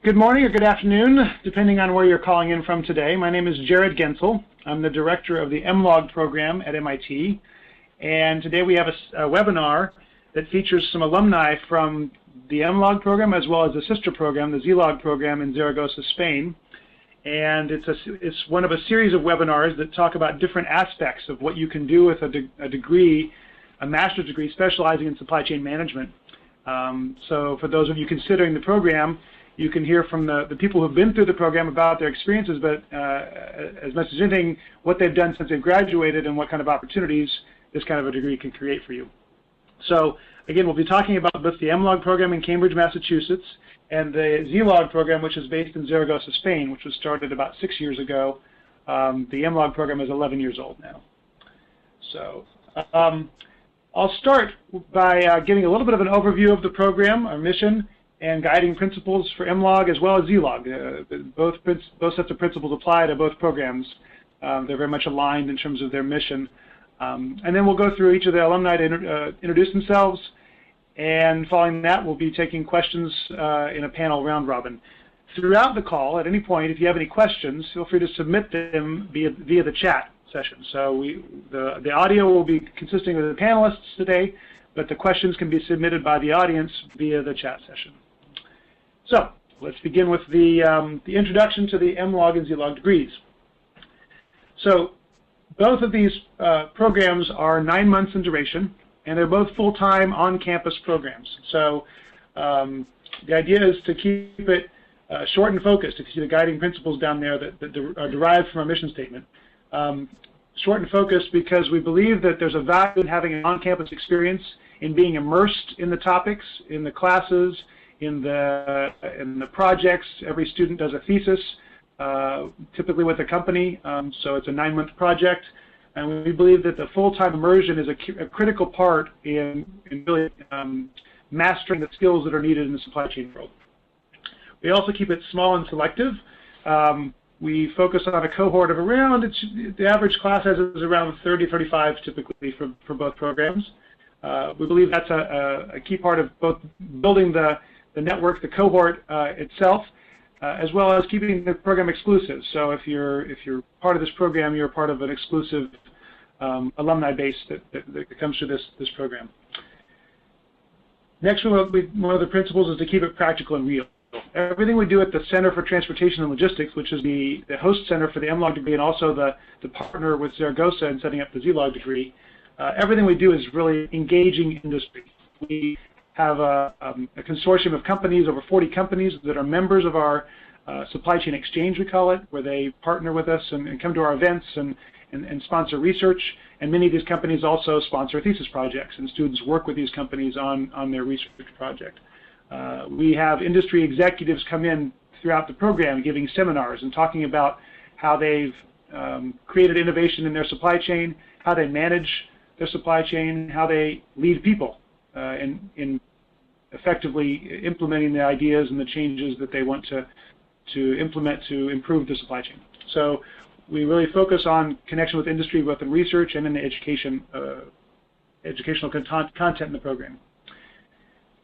Good morning or good afternoon, depending on where you're calling in from today. My name is Jared Gensel. I'm the director of the MLOG program at MIT. And today we have a webinar that features some alumni from the MLOG program as well as the sister program, the ZLOG program in Zaragoza, Spain. And it's one of a series of webinars that talk about different aspects of what you can do with a degree, a master's degree specializing in supply chain management. So for those of you considering the program, you can hear from the people who've been through the program about their experiences, but as much as anything, what they've done since they've graduated and what kind of opportunities this kind of a degree can create for you. So again, we'll be talking about both the MLOG program in Cambridge, Massachusetts, and the ZLOG program, which is based in Zaragoza, Spain, which was started about 6 years ago. The MLOG program is 11 years old now. So I'll start by giving a little bit of an overview of the program, our mission, and guiding principles for MLOG as well as ZLOG. Both sets of principles apply to both programs. They're very much aligned in terms of their mission. And then we'll go through each of the alumni to introduce themselves, and following that we'll be taking questions in a panel round robin. Throughout the call, at any point, if you have any questions, feel free to submit them via the chat session. So the audio will be consisting of the panelists today, but the questions can be submitted by the audience via the chat session. So let's begin with the introduction to the MLOG and ZLOG degrees. So both of these programs are 9 months in duration, and they're both full-time on-campus programs. So the idea is to keep it short and focused. If you see the guiding principles down there that are derived from our mission statement. Short and focused because we believe that there's a value in having an on-campus experience, in being immersed in the topics, in the classes, in the projects. Every student does a thesis, typically with a company, so it's a 9-month project. And we believe that the full-time immersion is a critical part in really mastering the skills that are needed in the supply chain world. We also keep it small and selective. We focus on a cohort of around, the average class size is around 30, 35 typically for both programs. We believe that's a key part of both building the network, the cohort itself, as well as keeping the program exclusive. So if you're part of this program, you're part of an exclusive alumni base that comes through this program. Next, one of the principles is to keep it practical and real. Everything we do at the Center for Transportation and Logistics, which is the host center for the MLOG degree and also the partner with Zaragoza in setting up the ZLOG degree, everything we do is really engaging industry. We have a consortium of companies, over 40 companies that are members of our supply chain exchange, we call it, where they partner with us and come to our events and sponsor research. And many of these companies also sponsor thesis projects, and students work with these companies on their research project. We have industry executives come in throughout the program giving seminars and talking about how they've created innovation in their supply chain, how they manage their supply chain, how they lead people in effectively implementing the ideas and the changes that they want to implement to improve the supply chain. So we really focus on connection with industry, both in research and in the educational content in the program.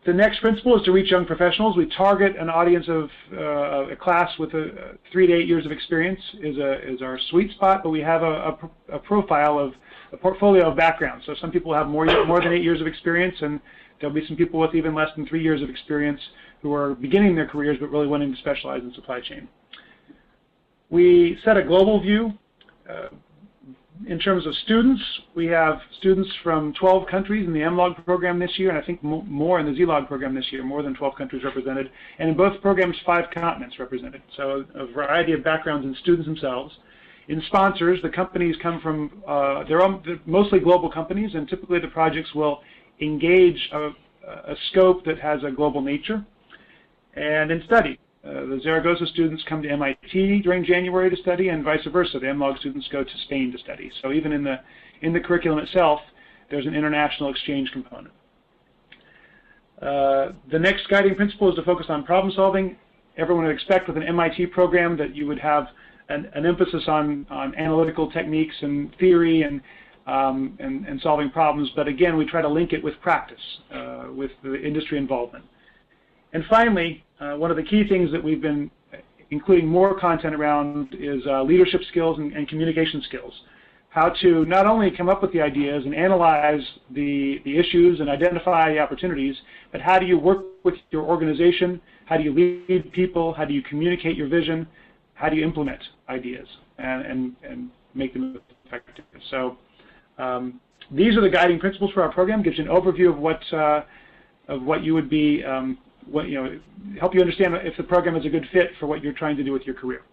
The next principle is to reach young professionals. We target an audience of a class with 3 to 8 years of experience is our sweet spot, but we have a profile of a portfolio of backgrounds. So some people have more than 8 years of experience, and there'll be some people with even less than 3 years of experience who are beginning their careers but really wanting to specialize in supply chain. We set a global view. In terms of students, we have students from 12 countries in the MLOG program this year, and I think more in the ZLOG program this year, more than 12 countries represented, and in both programs 5 continents represented, so a variety of backgrounds in students themselves. In sponsors, the companies come from, they're mostly global companies, and typically the projects will engage a scope that has a global nature. And in study, the Zaragoza students come to MIT during January to study, and vice versa. The MLOG students go to Spain to study. So even in the curriculum itself, there's an international exchange component. The next guiding principle is to focus on problem solving. Everyone would expect with an MIT program that you would have an emphasis on analytical techniques and theory and solving problems. But again, we try to link it with practice, with the industry involvement. And finally, one of the key things that we've been including more content around is leadership skills and communication skills. How to not only come up with the ideas and analyze the issues and identify the opportunities, but how do you work with your organization? How do you lead people? How do you communicate your vision? How do you implement ideas and make them effective? So these are the guiding principles for our program. Gives you an overview of what you would be, help you understand if the program is a good fit for what you're trying to do with your career.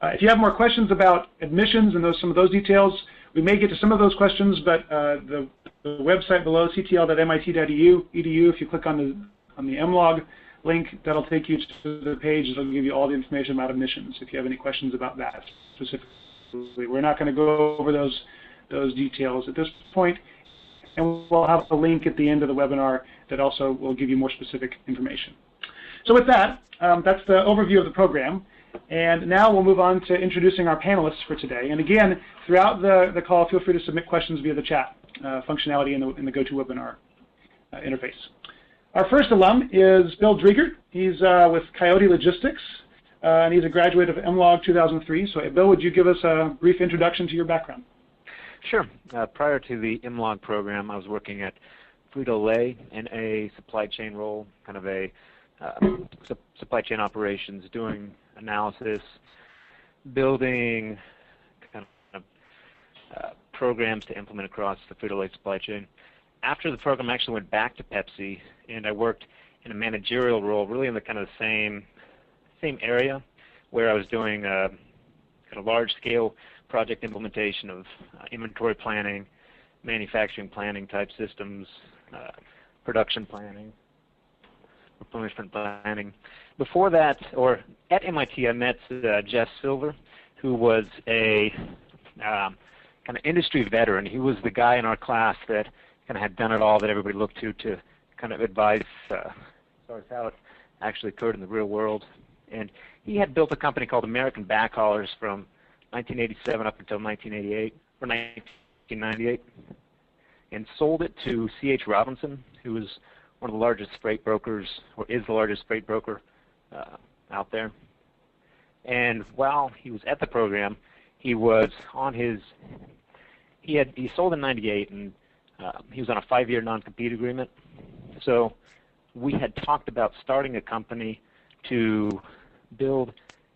If you have more questions about admissions and some of those details, we may get to some of those questions, but the website below, ctl.mit.edu, if you click on the MLOG link, that'll take you to the page that'll give you all the information about admissions if you have any questions about that specifically. We're not going to go over those details at this point, and we'll have a link at the end of the webinar that also will give you more specific information. So with that, that's the overview of the program. And now we'll move on to introducing our panelists for today. And again, throughout the call, feel free to submit questions via the chat functionality in the GoToWebinar interface. Our first alum is Bill Riegert. He's with Coyote Logistics, and he's a graduate of MLOG 2003. So Bill, would you give us a brief introduction to your background? Sure. Prior to the MLOG program, I was working at Frito-Lay in a supply chain role, kind of a supply chain operations, doing analysis, building kind of programs to implement across the Frito-Lay supply chain. After the program, I actually went back to Pepsi, and I worked in a managerial role, really in the kind of the same area, where I was doing kind of large-scale project implementation of inventory planning, manufacturing planning type systems, production planning, replenishment planning. Before that, or at MIT, I met Jeff Silver, who was a kind of industry veteran. He was the guy in our class that kind of had done it all, that everybody looked to kind of advise as far as how it actually occurred in the real world. And he had built a company called American Backhaulers from 1987 up until 1988 or 1998, and sold it to C.H. Robinson, who was one of the largest freight brokers, or is the largest freight broker out there. And while he was at the program, he was on his, he sold in 98, and he was on a 5-year non-compete agreement. So we had talked about starting a company to build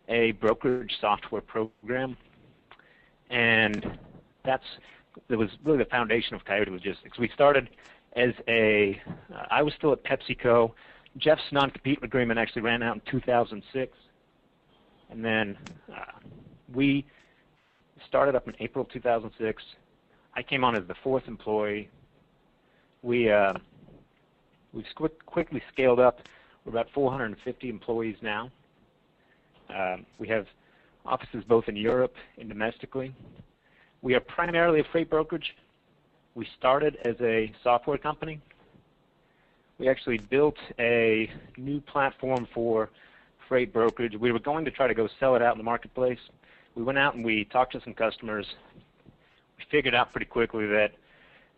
a brokerage software program, and that was really the foundation of Coyote Logistics. We started as I was still at PepsiCo. Jeff's non-compete agreement actually ran out in 2006, and then we started up in April 2006. I came on as the 4th employee. We've quickly scaled up. We're about 450 employees now. We have offices both in Europe and domestically. We are primarily a freight brokerage. We started as a software company. We actually built a new platform for freight brokerage. We were going to try to go sell it out in the marketplace. We went out and we talked to some customers. We figured out pretty quickly that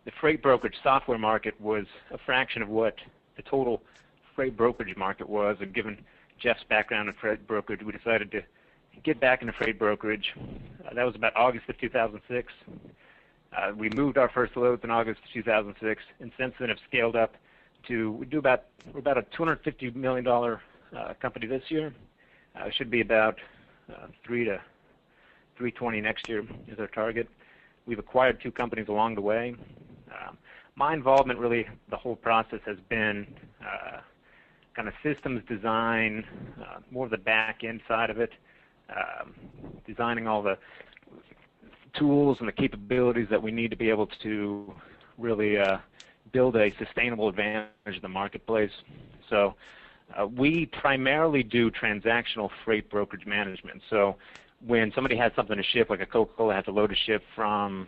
the freight brokerage software market was a fraction of what the total freight brokerage market was, and given Jeff's background in freight brokerage, we decided to get back into freight brokerage. That was about August of 2006. We moved our first loads in August of 2006, and since then have scaled up to, we're about a $250 million company this year. Should be about 3 to 320 next year is our target. We've acquired 2 companies along the way. My involvement, really, the whole process has been kind of systems design, more of the back end side of it, designing all the tools and the capabilities that we need to be able to really build a sustainable advantage in the marketplace. So we primarily do transactional freight brokerage management. So when somebody has something to ship, like a Coca-Cola has to load a ship from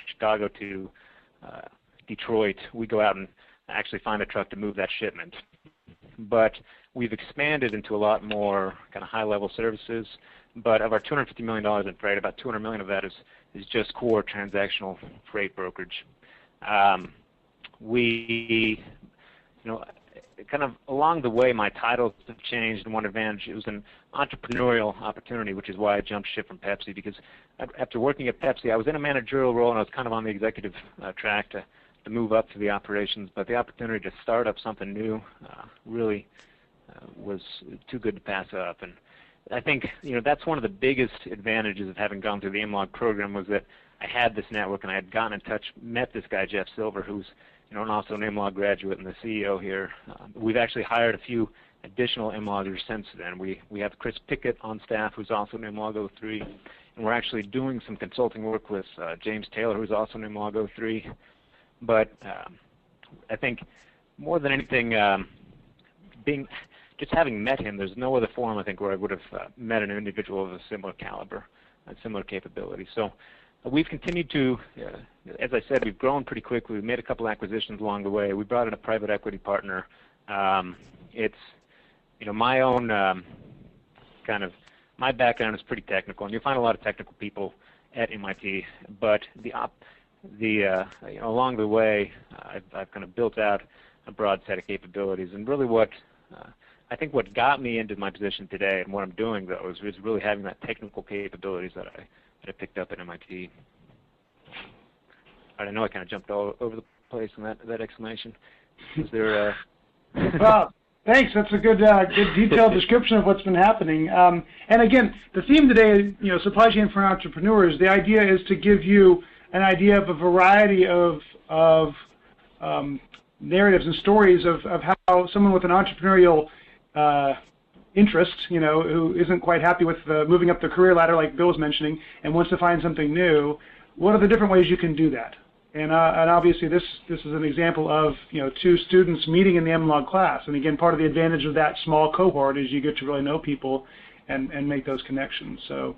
Chicago to Detroit, we go out and actually find a truck to move that shipment. But we've expanded into a lot more kind of high-level services. But of our $250 million in freight, about $200 million of that is just core transactional freight brokerage. We, kind of along the way, my titles have changed, and one advantage, it was an entrepreneurial opportunity, which is why I jumped ship from Pepsi, because after working at Pepsi, I was in a managerial role, and I was kind of on the executive track to move up to the operations, but the opportunity to start up something new really was too good to pass up. And I think, that's one of the biggest advantages of having gone through the MLOG program, was that I had this network, and I had gotten in touch, met this guy, Jeff Silver, who's and also an MLOG graduate and the CEO here. We've actually hired a few additional MLOGers since then. We have Chris Pickett on staff, who's also an MLOG 03, and we're actually doing some consulting work with James Taylor, who's also an MLOG 03. But I think more than anything, just having met him, there's no other forum, I think, where I would have met an individual of a similar caliber and similar capability. So we've continued to, as I said, we've grown pretty quickly. We've made a couple acquisitions along the way. We brought in a private equity partner. It's, my own my background is pretty technical, and you'll find a lot of technical people at MIT. But along the way, I've kind of built out a broad set of capabilities, and really I think what got me into my position today and what I'm doing, though, is really having that technical capabilities that I picked up at MIT. All right, I know I kind of jumped all over the place in that explanation. Is there Well, thanks. That's a good detailed description of what's been happening. And again, the theme today, supply chain for entrepreneurs. The idea is to give you an idea of a variety of narratives and stories of how someone with an entrepreneurial interest, who isn't quite happy with moving up the career ladder, like Bill was mentioning, and wants to find something new. What are the different ways you can do that? And obviously, this is an example of two students meeting in the MLOG class. And again, part of the advantage of that small cohort is you get to really know people and make those connections. So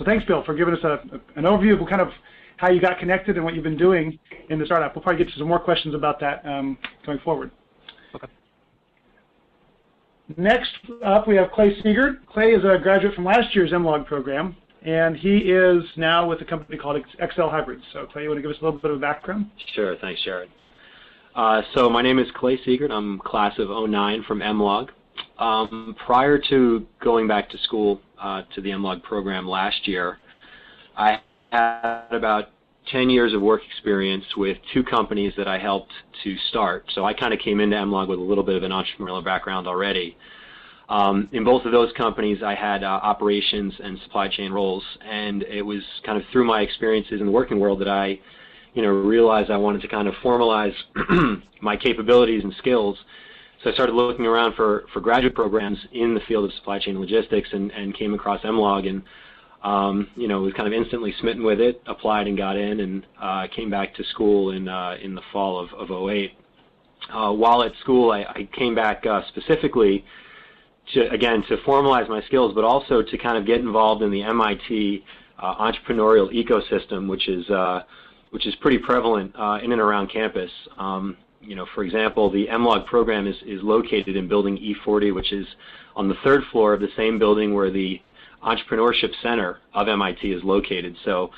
thanks, Bill, for giving us an overview of kind of how you got connected and what you've been doing in the startup. We'll probably get to some more questions about that going forward. Okay. Next up, we have Clay Siegert. Clay is a graduate from last year's MLOG program, and he is now with a company called XL Hybrids. So, Clay, you want to give us a little bit of a background? Sure. Thanks, Jared. So my name is Clay Siegert. I'm class of 09 from MLOG. Prior to going back to school to the MLOG program last year, I had about 10 years of work experience with two companies that I helped to start. So I kind of came into MLOG with a little bit of an entrepreneurial background already. In both of those companies, I had operations and supply chain roles, and it was kind of through my experiences in the working world that I, realized I wanted to kind of formalize my capabilities and skills. So I started looking around for graduate programs in the field of supply chain logistics, and came across MLOG, and was kind of instantly smitten with it, applied and got in, and came back to school in the fall of 08. While at school, I came back specifically to formalize my skills, but also to kind of get involved in the MIT entrepreneurial ecosystem, which is pretty prevalent in and around campus. For example, the MLOG program is located in building E40, which is on the third floor of the same building where the Entrepreneurship Center of MIT is located. So,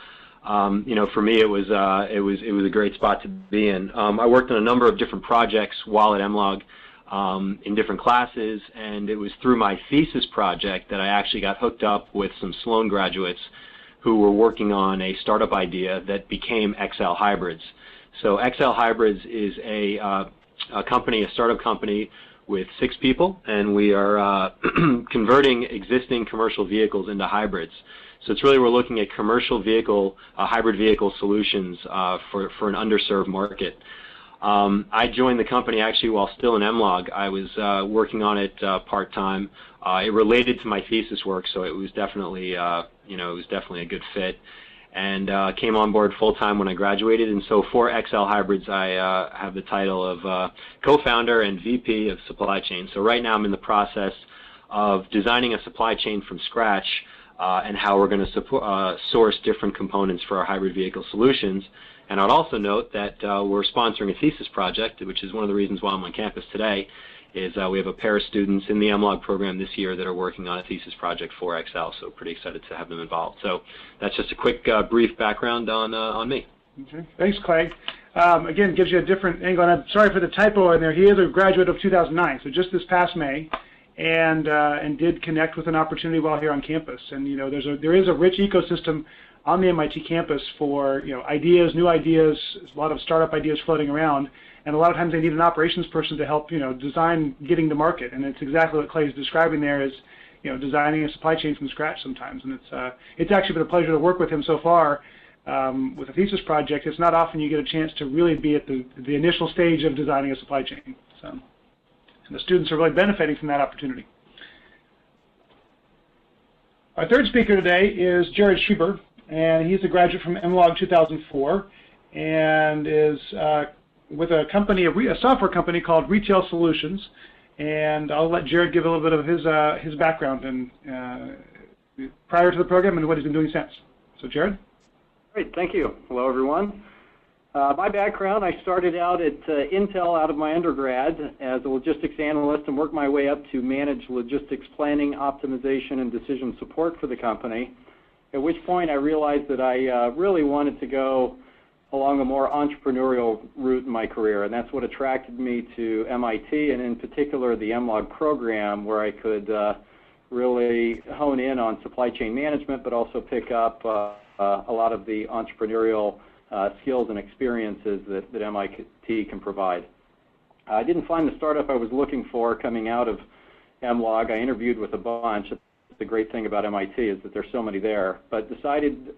for me, it was a great spot to be in. I worked on a number of different projects while at MLOG in different classes, and it was through my thesis project that I actually got hooked up with some Sloan graduates who were working on a startup idea that became XL Hybrids. So XL Hybrids is a startup company with 6 people, and we are converting existing commercial vehicles into hybrids. So it's really, we're looking at commercial vehicle, hybrid vehicle solutions for an underserved market. I joined the company actually while still in MLOG. I was working on it part-time. It related to my thesis work, so it was definitely, a good fit. And came on board full-time when I graduated. And so for XL Hybrids, I have the title of co-founder and VP of supply chain. So right now I'm in the process of designing a supply chain from scratch and how we're going to source different components for our hybrid vehicle solutions. And I'd also note that we're sponsoring a thesis project, which is one of the reasons why I'm on campus today, is we have a pair of students in the MLOG program this year that are working on a thesis project for XL, so pretty excited to have them involved. So that's just a quick, brief background on me. Okay. Thanks, Clay. again, gives you a different angle. And I'm sorry for the typo in there. He is a graduate of 2009, so just this past May, and did connect with an opportunity while here on campus. And there is a rich ecosystem on the MIT campus for ideas, new ideas, a lot of startup ideas floating around. And a lot of times they need an operations person to help design getting to market. And it's exactly what Clay is describing there is designing a supply chain from scratch sometimes. And it's actually been a pleasure to work with him so far. With a thesis project, it's not often you get a chance to really be at the initial stage of designing a supply chain. So, and the students are really benefiting from that opportunity. Our third speaker today is Jared Schreiber, and he's a graduate from MLOG 2004, and is with a company, a software company called Retail Solutions. And I'll let Jared give a little bit of his background and prior to the program and what he's been doing since. So, Jared. Great, thank you. Hello, everyone. My background, I started out at Intel out of my undergrad as a logistics analyst and worked my way up to manage logistics planning, optimization, and decision support for the company, at which point I realized that I really wanted to go along a more entrepreneurial route in my career, and that's what attracted me to MIT, and in particular the MLOG program, where I could really hone in on supply chain management, but also pick up a lot of the entrepreneurial skills and experiences that MIT can provide. I didn't find the startup I was looking for coming out of MLOG. I interviewed with a bunch. The great thing about MIT is that there's so many there, but decided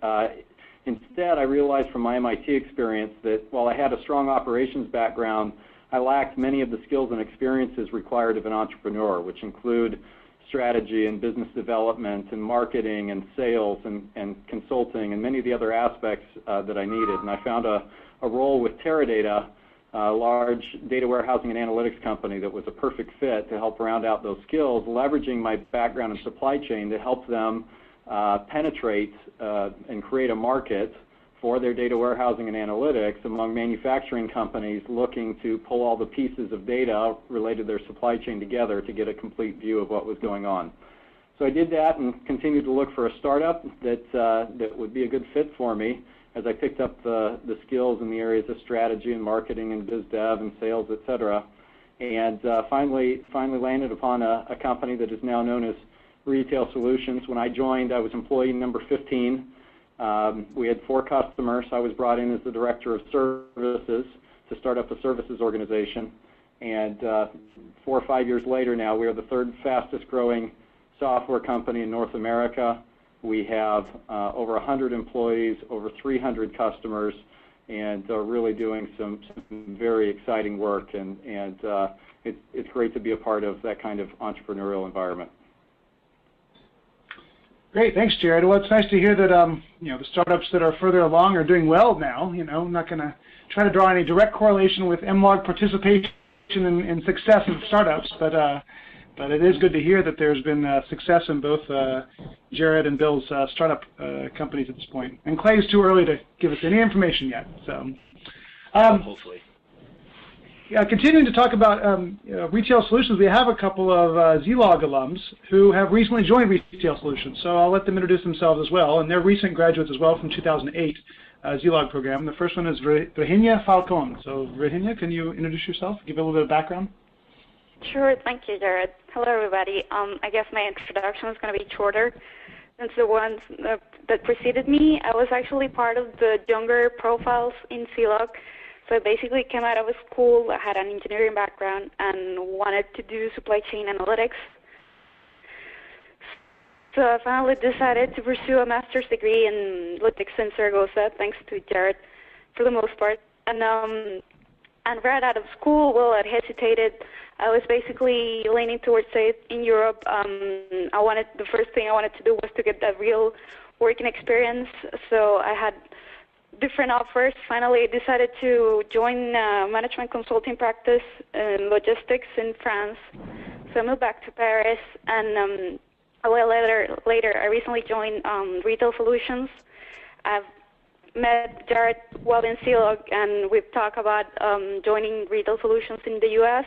instead I realized from my MIT experience that while I had a strong operations background, I lacked many of the skills and experiences required of an entrepreneur, which include strategy and business development and marketing and sales and consulting and many of the other aspects that I needed. And I found a role with Teradata, a large data warehousing and analytics company that was a perfect fit to help round out those skills, leveraging my background in supply chain to help them penetrate and create a market for their data warehousing and analytics among manufacturing companies looking to pull all the pieces of data related to their supply chain together to get a complete view of what was going on. So I did that and continued to look for a startup that would be a good fit for me as I picked up the skills in the areas of strategy and marketing and biz dev and sales, et cetera, and finally landed upon a company that is now known as Retail Solutions. When I joined, I was employee number 15. We had 4 customers. I was brought in as the director of services to start up a services organization. And 4 or 5 years later now, we are the 3rd fastest growing software company in North America. We have over 100 employees, over 300 customers, and are really doing some very exciting work. And it's great to be a part of that kind of entrepreneurial environment. Great, thanks, Jared. Well, it's nice to hear that the startups that are further along are doing well now. I'm not going to try to draw any direct correlation with MLOG participation in success of startups, but it is good to hear that there's been success in both Jared and Bill's startup companies at this point. And Clay is too early to give us any information yet. So, hopefully. Continuing to talk about Retail Solutions, we have a couple of ZLOG alums who have recently joined Retail Solutions, so I'll let them introduce themselves as well, and they're recent graduates as well from 2008 ZLOG program. The first one is Virginia Falcon. So Virginia, can you introduce yourself, give a little bit of background? Sure, thank you, Jared. Hello, everybody. I guess my introduction is going to be shorter since the ones that preceded me. I was actually part of the younger profiles in ZLOG. So I basically came out of school, I had an engineering background, and wanted to do supply chain analytics. So I finally decided to pursue a master's degree in logistics in Zaragoza, thanks to Jared, for the most part. And right out of school, well, I hesitated. I was basically leaning towards it in Europe. The first thing I wanted to do was to get that real working experience. So I had different offers. Finally, I decided to join management consulting practice in logistics in France. So I moved back to Paris, and a while later, I recently joined Retail Solutions. I've met Jared while in ZLOG, and we've talked about joining Retail Solutions in the U.S.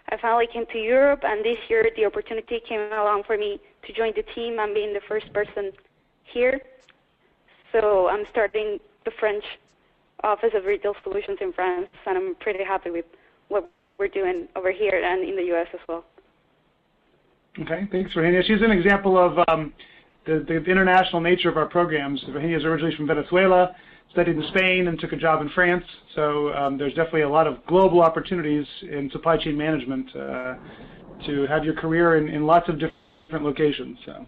I finally came to Europe, and this year the opportunity came along for me to join the team. I'm being the first person here. So I'm starting the French Office of Retail Solutions in France, and I'm pretty happy with what we're doing over here and in the U.S. as well. Okay, thanks, Virginia. She's an example of the international nature of our programs. Virginia is originally from Venezuela, studied in Spain, and took a job in France. So there's definitely a lot of global opportunities in supply chain management to have your career in lots of different locations. So.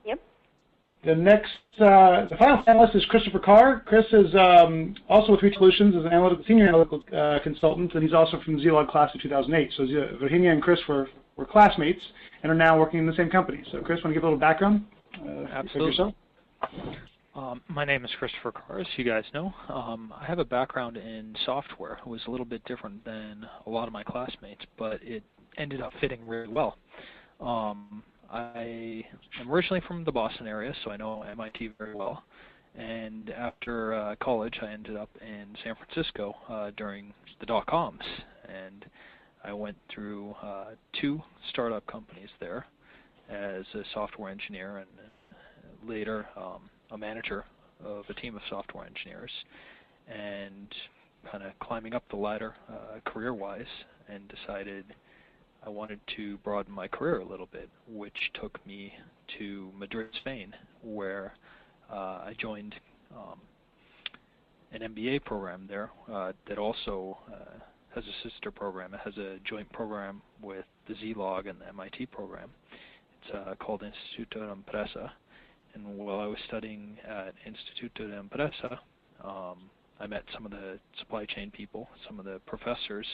Yep. The next, the final panelist is Christopher Carr. Chris is also with Retail Solutions as an senior analytical consultant, and he's also from the ZLOG class of 2008. So Virginia and Chris were classmates and are now working in the same company. So Chris, want to give a little background? Absolutely. Yourself? My name is Christopher Carr, as you guys know. I have a background in software. It was a little bit different than a lot of my classmates, but it ended up fitting really well. I am originally from the Boston area, so I know MIT very well. And after college, I ended up in San Francisco during the dot-coms. And I went through 2 startup companies there as a software engineer and later a manager of a team of software engineers, and kind of climbing up the ladder career-wise, and decided I wanted to broaden my career a little bit, which took me to Madrid, Spain, where I joined an MBA program there that also has a sister program. It has a joint program with the ZLOG and the MIT program. It's called Instituto de Empresa. And while I was studying at Instituto de Empresa, I met some of the supply chain people, some of the professors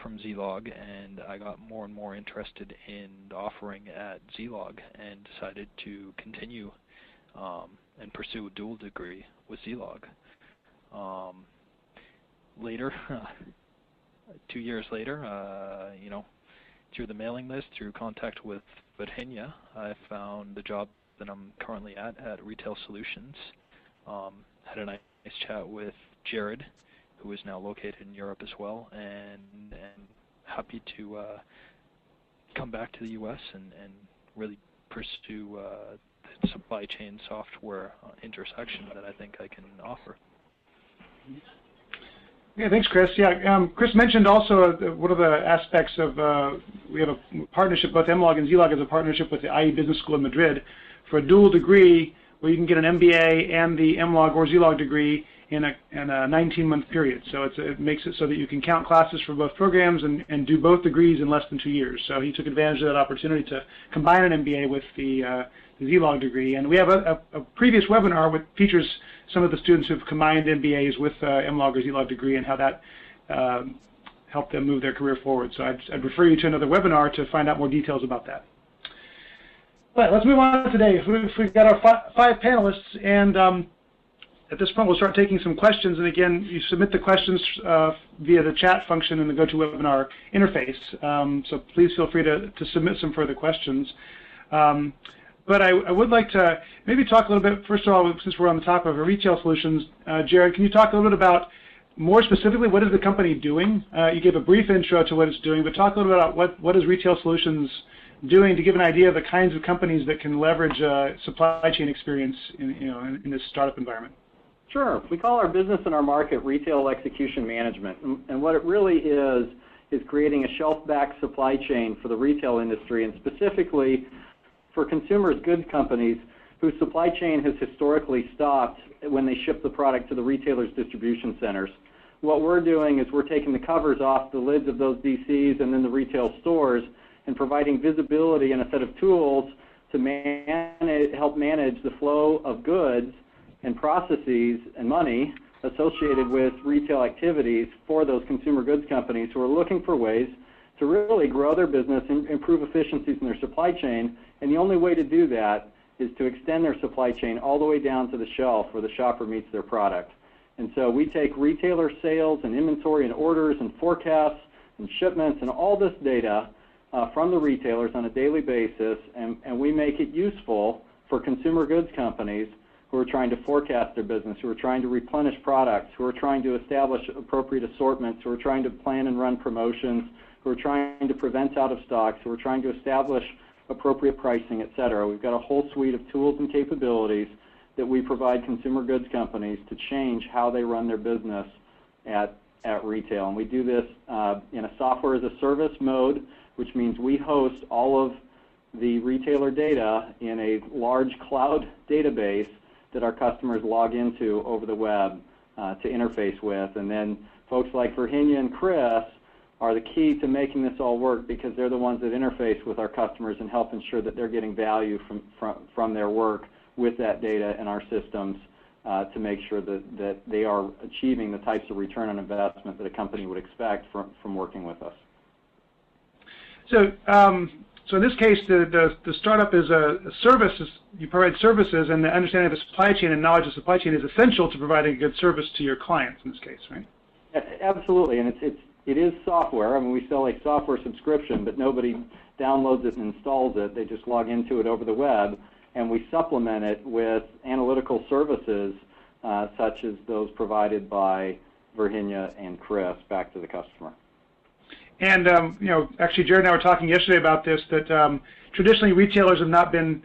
from ZLOG, and I got more and more interested in the offering at ZLOG and decided to continue and pursue a dual degree with ZLOG. Later, 2 years later, through the mailing list, through contact with Virginia, I found the job that I'm currently at Retail Solutions. Had a nice chat with Jared, who is now located in Europe as well, and happy to come back to the U.S. and really pursue the supply chain software intersection that I think I can offer. Yeah, thanks, Chris. Yeah, Chris mentioned also one of the aspects of we have a partnership, both MLOG and ZLOG has a partnership with the IE Business School in Madrid for a dual degree where you can get an MBA and the MLOG or ZLOG degree in a 19-month period. So it makes it so that you can count classes for both programs and do both degrees in less than 2 years. So he took advantage of that opportunity to combine an MBA with the ZLOG degree. And we have a previous webinar which features some of the students who've combined MBAs with MLOG or ZLOG degree and how that helped them move their career forward. So I'd refer you to another webinar to find out more details about that. But let's move on today. We've got our 5 panelists, and at this point we'll start taking some questions. And again, you submit the questions via the chat function in the GoToWebinar interface. So please feel free to submit some further questions. But I would like to maybe talk a little bit, first of all, since we're on the topic of Retail Solutions, Jared, can you talk a little bit about, more specifically, what is the company doing? You gave a brief intro to what it's doing, but talk a little bit about what is Retail Solutions doing to give an idea of the kinds of companies that can leverage supply chain experience in this startup environment. Sure. We call our business and our market retail execution management. And what it really is creating a shelf-backed supply chain for the retail industry, and specifically for consumers goods companies whose supply chain has historically stopped when they ship the product to the retailer's distribution centers. What we're doing is we're taking the covers off the lids of those DCs and then the retail stores and providing visibility and a set of tools to help manage the flow of goods and processes and money associated with retail activities for those consumer goods companies who are looking for ways to really grow their business and improve efficiencies in their supply chain. And the only way to do that is to extend their supply chain all the way down to the shelf where the shopper meets their product. And so we take retailer sales and inventory and orders and forecasts and shipments and all this data from the retailers on a daily basis, and we make it useful for consumer goods companies who are trying to forecast their business, who are trying to replenish products, who are trying to establish appropriate assortments, who are trying to plan and run promotions, who are trying to prevent out of stocks, who are trying to establish appropriate pricing, et cetera. We've got a whole suite of tools and capabilities that we provide consumer goods companies to change how they run their business at retail. And we do this in a software as a service mode, which means we host all of the retailer data in a large cloud database that our customers log into over the web to interface with. And then folks like Virginia and Chris are the key to making this all work, because they're the ones that interface with our customers and help ensure that they're getting value from their work with that data in our systems to make sure that they are achieving the types of return on investment that a company would expect from working with us. So, so in this case, the startup is a service. You provide services, and the understanding of the supply chain and knowledge of supply chain is essential to providing a good service to your clients in this case, right? Absolutely, and it is software. I mean, we sell a software subscription, but nobody downloads it and installs it. They just log into it over the web, and we supplement it with analytical services such as those provided by Virginia and Chris back to the customer. And you know, actually, Jared and I were talking yesterday about this. That traditionally retailers have not been,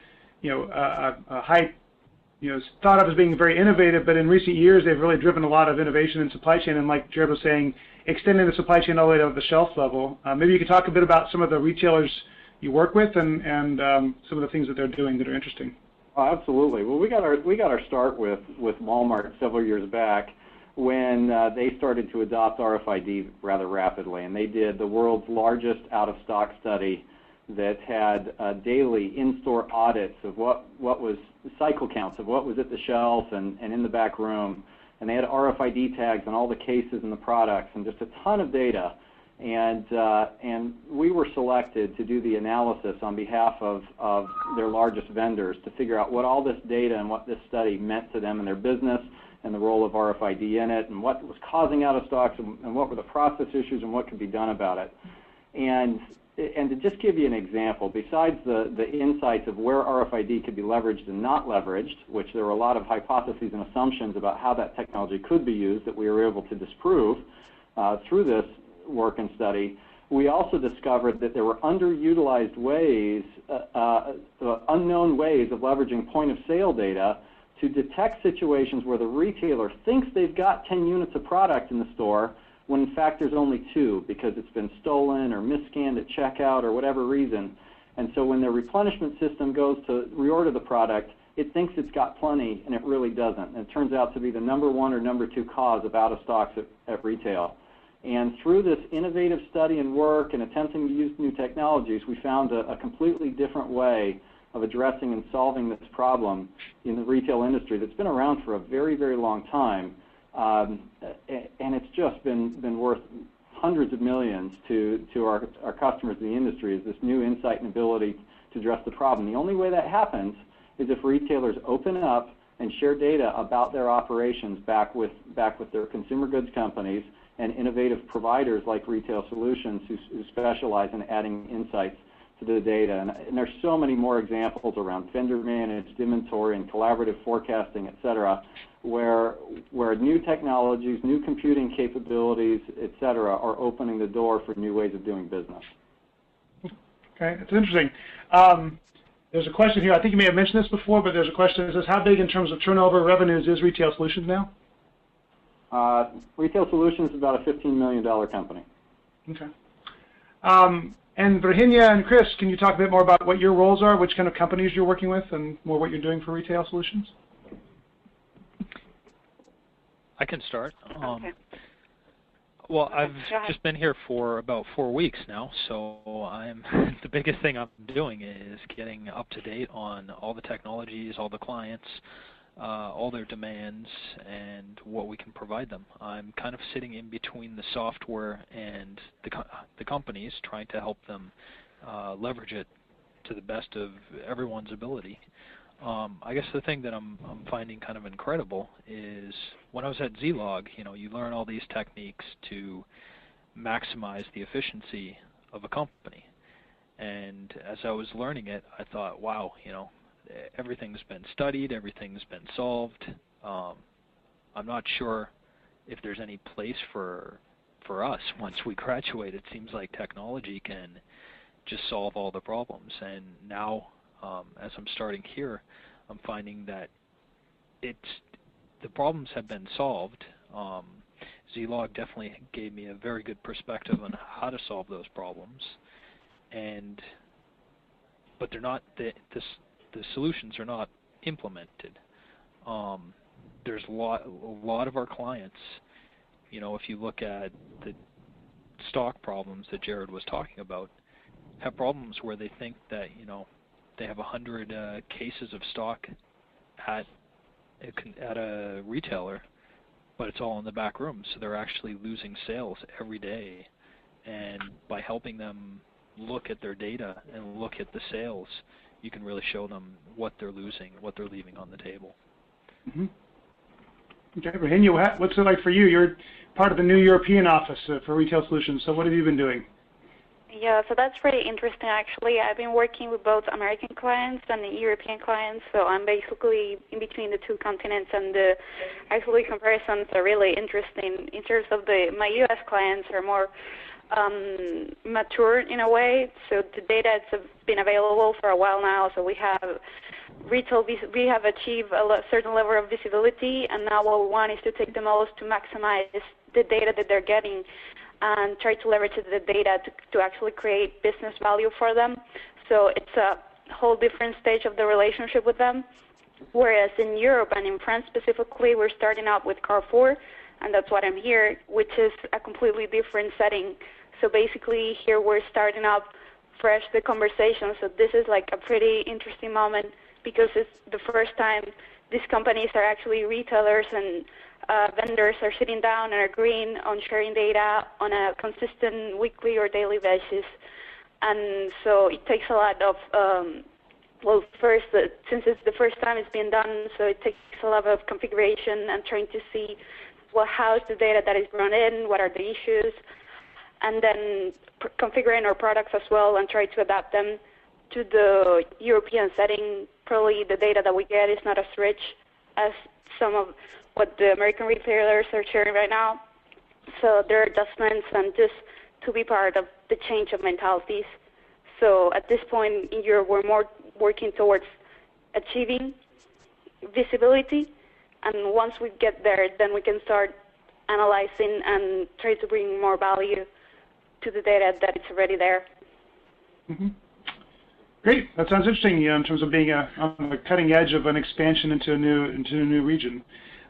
thought of as being very innovative. But in recent years, they've really driven a lot of innovation in supply chain. And like Jared was saying, extending the supply chain all the way to the shelf level. Maybe you could talk a bit about some of the retailers you work with and some of the things that they're doing that are interesting. Oh, absolutely. Well, we got our start with Walmart several years back, when they started to adopt RFID rather rapidly, and they did the world's largest out-of-stock study that had daily in-store audits of what was cycle counts of what was at the shelf and in the back room, and they had RFID tags on all the cases and the products and just a ton of data, and we were selected to do the analysis on behalf of their largest vendors to figure out what all this data and what this study meant to them and their business, and the role of RFID in it, and what was causing out of stocks, and what were the process issues, and what could be done about it. And to just give you an example, besides the insights of where RFID could be leveraged and not leveraged, which there were a lot of hypotheses and assumptions about how that technology could be used that we were able to disprove through this work and study, we also discovered that there were underutilized ways, unknown ways of leveraging point-of-sale data to detect situations where the retailer thinks they've got 10 units of product in the store when in fact there's only 2 because it's been stolen or misscanned at checkout or whatever reason. And so when their replenishment system goes to reorder the product, it thinks it's got plenty and it really doesn't. And it turns out to be the number 1 or number 2 cause of out of stocks at retail. And through this innovative study and work and attempting to use new technologies, we found a completely different way of addressing and solving this problem in the retail industry that's been around for a very, very long time. And it's just been worth hundreds of millions to our customers in the industry, is this new insight and ability to address the problem. The only way that happens is if retailers open up and share data about their operations back with their consumer goods companies and innovative providers like Retail Solutions who specialize in adding insights to the data. And there's so many more examples around vendor-managed inventory and collaborative forecasting, et cetera, where new technologies, new computing capabilities, et cetera, are opening the door for new ways of doing business. Okay, it's interesting. There's a question here. I think you may have mentioned this before, but there's a question that says, how big in terms of turnover revenues is Retail Solutions now? Retail Solutions is about a $15 million company. Okay. And Virginia and Chris, can you talk a bit more about what your roles are, which kind of companies you're working with, and more what you're doing for Retail Solutions? I can start. Okay. Well, I've just been here for about 4 weeks now, so the biggest thing I'm doing is getting up to date on all the technologies, all the clients, all their demands, and what we can provide them. I'm kind of sitting in between the software and the companies, trying to help them leverage it to the best of everyone's ability. I guess the thing that I'm finding kind of incredible is when I was at ZLOG, you learn all these techniques to maximize the efficiency of a company. And as I was learning it, I thought, wow, everything's been studied, everything's been solved. I'm not sure if there's any place for us once we graduate. It seems like technology can just solve all the problems. And now, as I'm starting here, I'm finding that the problems have been solved. ZLOG definitely gave me a very good perspective on how to solve those problems, but they're not the solutions are not implemented. There's a lot of our clients, if you look at the stock problems that Jared was talking about, have problems where they think that they have 100 cases of stock at a retailer, but it's all in the back room, so they're actually losing sales every day. And by helping them look at their data and look at the sales, you can really show them what they're losing, what they're leaving on the table. Mm-hmm. Okay, Virginia, what's it like for you? You're part of the new European office for Retail Solutions, so what have you been doing? Yeah, so that's pretty interesting, actually. I've been working with both American clients and the European clients, so I'm basically in between the two continents, and the actually comparisons are really interesting. In terms of my U.S. clients are more mature in a way, so the data has been available for a while now, so we have achieved a certain level of visibility, and now what we want is to take the most to maximize the data that they're getting and try to leverage the data to actually create business value for them. So it's a whole different stage of the relationship with them. Whereas in Europe and in France specifically, we're starting out with Carrefour, and that's what I'm here, which is a completely different setting. So basically here we're starting up fresh the conversation. So this is like a pretty interesting moment because it's the first time these companies are actually retailers and vendors are sitting down and agreeing on sharing data on a consistent weekly or daily basis. And so it takes a lot of, since it's the first time it's being done, so it takes a lot of configuration and trying to see how's the data that is brought in, what are the issues, and then configuring our products as well and try to adapt them to the European setting. Probably the data that we get is not as rich as some of what the American retailers are sharing right now. So there are adjustments and just to be part of the change of mentalities. So at this point in Europe, we're more working towards achieving visibility. And once we get there, then we can start analyzing and try to bring more value to the data that it's already there. Mm-hmm. Great. That sounds interesting, in terms of being on the cutting edge of an expansion into a new region.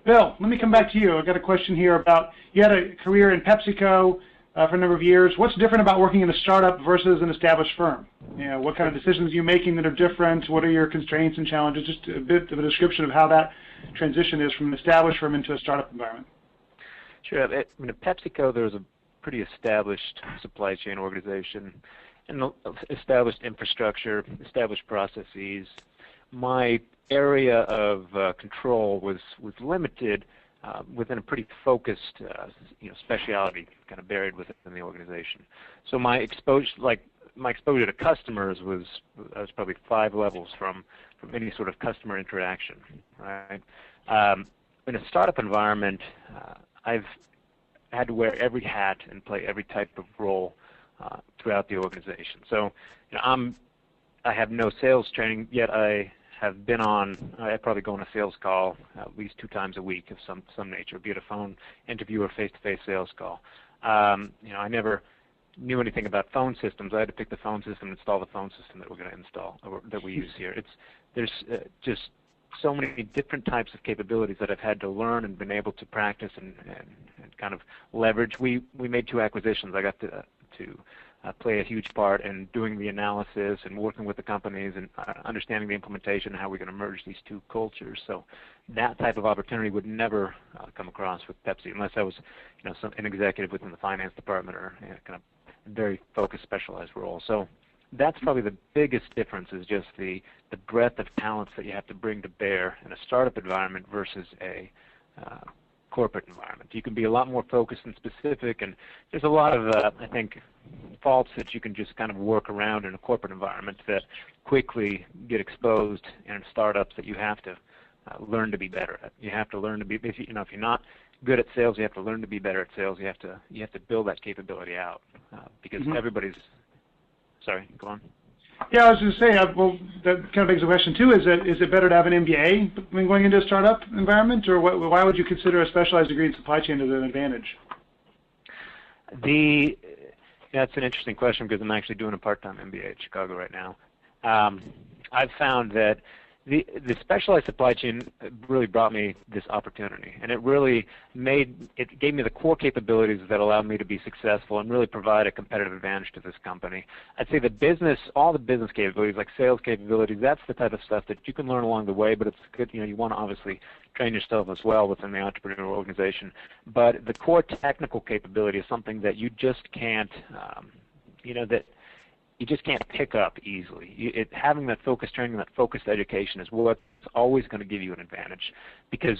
Bill, let me come back to you. I've got a question here about, you had a career in PepsiCo for a number of years. What's different about working in a startup versus an established firm? What kind of decisions are you making that are different? What are your constraints and challenges? Just a bit of a description of how that transition is from an established firm into a startup environment. Sure. At PepsiCo, there was a pretty established supply chain organization and established infrastructure, established processes. My area of control was limited within a pretty focused, specialty kind of buried within the organization. So my exposure to customers was probably 5 levels from any sort of customer interaction. Right. In a startup environment, I've had to wear every hat and play every type of role throughout the organization. So, I have no sales training, yet I probably go on a sales call at least 2 times a week of some nature, be it a phone interview or face-to-face sales call. I never knew anything about phone systems. I had to pick the phone system and install the phone system that we're going to install, or that we use here. There's just so many different types of capabilities that I've had to learn and been able to practice and kind of leverage. We made 2 acquisitions. I got to play a huge part in doing the analysis and working with the companies and understanding the implementation and how we're going to merge these 2 cultures. So that type of opportunity would never come across with Pepsi unless I was, an executive within the finance department or kind of very focused, specialized role. So that's probably the biggest difference, is just the breadth of talents that you have to bring to bear in a startup environment versus a corporate environment. You can be a lot more focused and specific, and there's a lot of, I think, faults that you can just kind of work around in a corporate environment that quickly get exposed in startups that you have to learn to be better at. You have to learn to be, if you're not good at sales, you have to learn to be better at sales. You have to build that capability out because everybody's. Sorry, go on. Yeah, I was going to say, well, that kind of begs the question too: is it better to have an MBA when going into a startup environment, or why would you consider a specialized degree in supply chain as an advantage? That's an interesting question because I'm actually doing a part-time MBA at Chicago right now. I've found that the specialized supply chain really brought me this opportunity, and it gave me the core capabilities that allowed me to be successful and really provide a competitive advantage to this company. I'd say all the business capabilities, like sales capabilities, that's the type of stuff that you can learn along the way, but it's good, you want to obviously train yourself as well within the entrepreneurial organization. But the core technical capability is something that you just can't, that you just can't pick up easily. Having that focused training, that focused education is what's always going to give you an advantage. Because,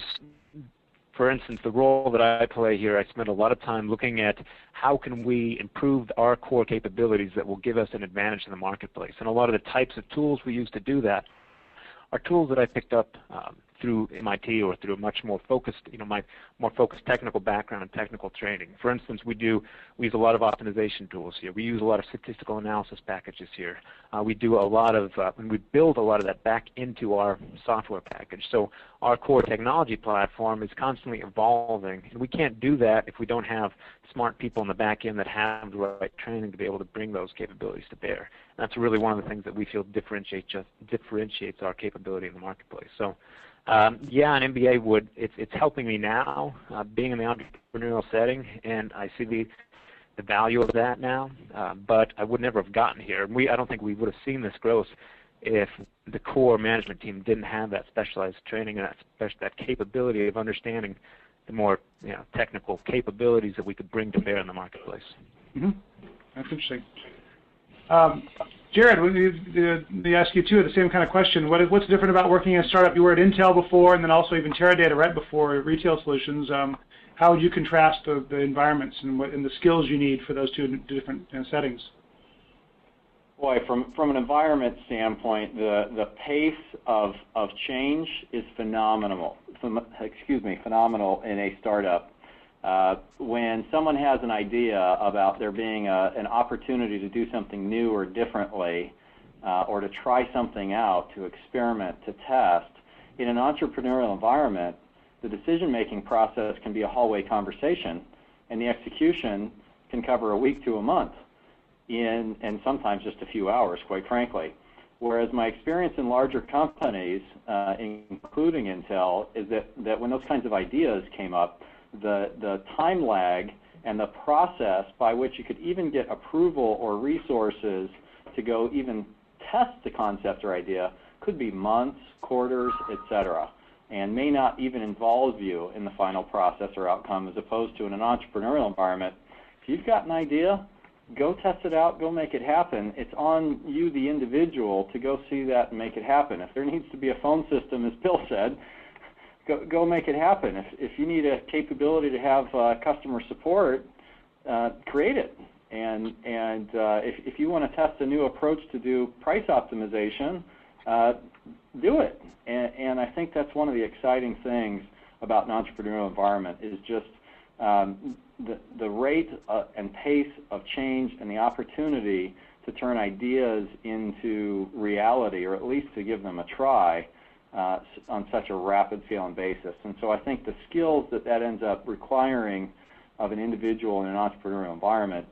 for instance, the role that I play here, I spend a lot of time looking at how can we improve our core capabilities that will give us an advantage in the marketplace. And a lot of the types of tools we use to do that are tools that I picked up through MIT or through a much more focused, my more focused technical background and technical training. For instance, we use a lot of optimization tools here. We use a lot of statistical analysis packages here. We do a lot of, and we build a lot of that back into our software package. So our core technology platform is constantly evolving, and we can't do that if we don't have smart people in the back end that have the right training to be able to bring those capabilities to bear. And that's really one of the things that we feel differentiates our capability in the marketplace. So, an MBA it's helping me now, being in the entrepreneurial setting, and I see the value of that now, but I would never have gotten here. I don't think we would have seen this growth if the core management team didn't have that specialized training and that capability of understanding the more technical capabilities that we could bring to bear in the marketplace. Mm-hmm. That's interesting. Jared, we ask you too the same kind of question. What's different about working in a startup? You were at Intel before, and then also even Teradata right before Retail Solutions. How would you contrast the environments and the skills you need for those two different settings? Boy, from an environment standpoint, the pace of change is phenomenal. Phenomenal in a startup. When someone has an idea about there being an opportunity to do something new or differently, or to try something out, to experiment, to test, in an entrepreneurial environment, the decision-making process can be a hallway conversation, and the execution can cover a week to a month, and sometimes just a few hours, quite frankly. Whereas my experience in larger companies, including Intel, is that when those kinds of ideas came up, the time lag and the process by which you could even get approval or resources to go even test the concept or idea could be months, quarters, etc., and may not even involve you in the final process or outcome, as opposed to in an entrepreneurial environment. If you've got an idea, go test it out, go make it happen. It's on you, the individual, to go see that and make it happen. If there needs to be a phone system, as Bill said, go make it happen. If you need a capability to have customer support, create it. And if you want to test a new approach to do price optimization, do it. And I think that's one of the exciting things about an entrepreneurial environment is just the rate and pace of change and the opportunity to turn ideas into reality, or at least to give them a try, on such a rapid scale and basis. And so I think the skills that ends up requiring of an individual in an entrepreneurial environment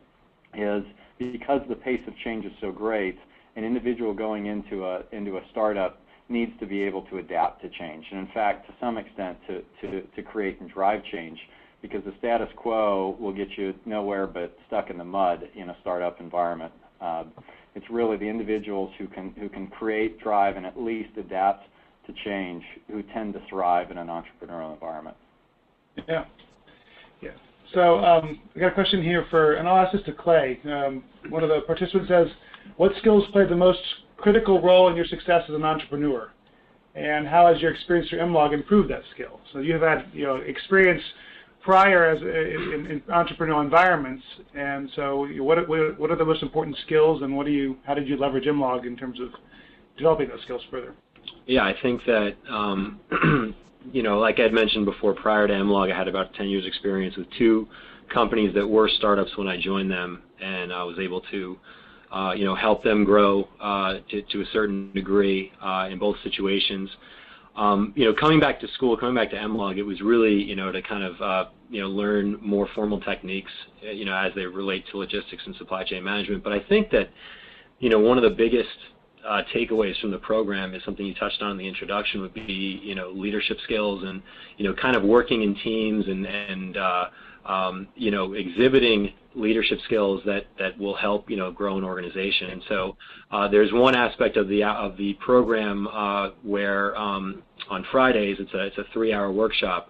is, because the pace of change is so great, an individual going into a startup needs to be able to adapt to change, and in fact, to some extent, to create and drive change, because the status quo will get you nowhere but stuck in the mud in a startup environment. It's really the individuals who can create, drive, and at least adapt to change who tend to thrive in an entrepreneurial environment. Yeah. So we got a question here and I'll ask this to Clay. One of the participants says, what skills played the most critical role in your success as an entrepreneur? And how has your experience through MLOG improved that skill? So you have had experience prior in entrepreneurial environments, and so what are the most important skills, and how did you leverage MLOG in terms of developing those skills further? Yeah, I think that, like I had mentioned before, prior to MLOG, I had about 10 years experience with two companies that were startups when I joined them, and I was able to help them grow to a certain degree in both situations. Coming back to school, coming back to MLOG, it was really, to kind of, learn more formal techniques, as they relate to logistics and supply chain management. But I think that, one of the biggest takeaways from the program is something you touched on in the introduction would be, leadership skills and, kind of working in teams and exhibiting leadership skills that will help, grow an organization. And so there's one aspect of the program where on Fridays it's a 3-hour workshop